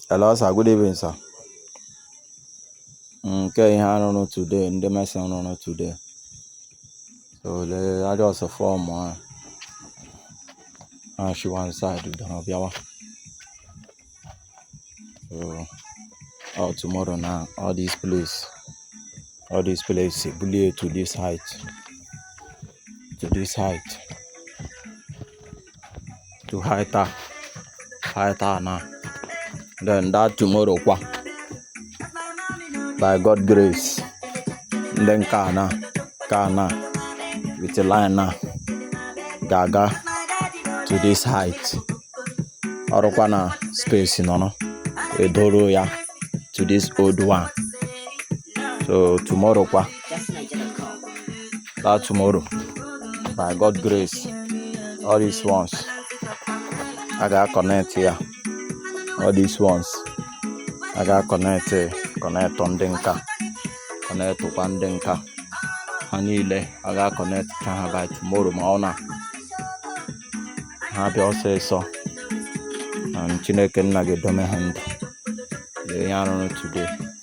Hello, sir. Good evening, sir. Okay, I don't know today. The message I don't know today. So I just a form one. And she one side to the Biawa. So tomorrow now, all these place, bully to this height, to heighter now. Then that tomorrow, by God grace, then Kana, with the line now, Gaga to this height. Orokwana space, no, Edoro ya to this old one. So tomorrow, that tomorrow, by God grace, all these ones, I got connect here. All these ones, I got connect on Denka, connect to one Denka. Hanile, I got connect by tomorrow, Maona. Happy also so. And Chineke Nage Domehand. The Yano today.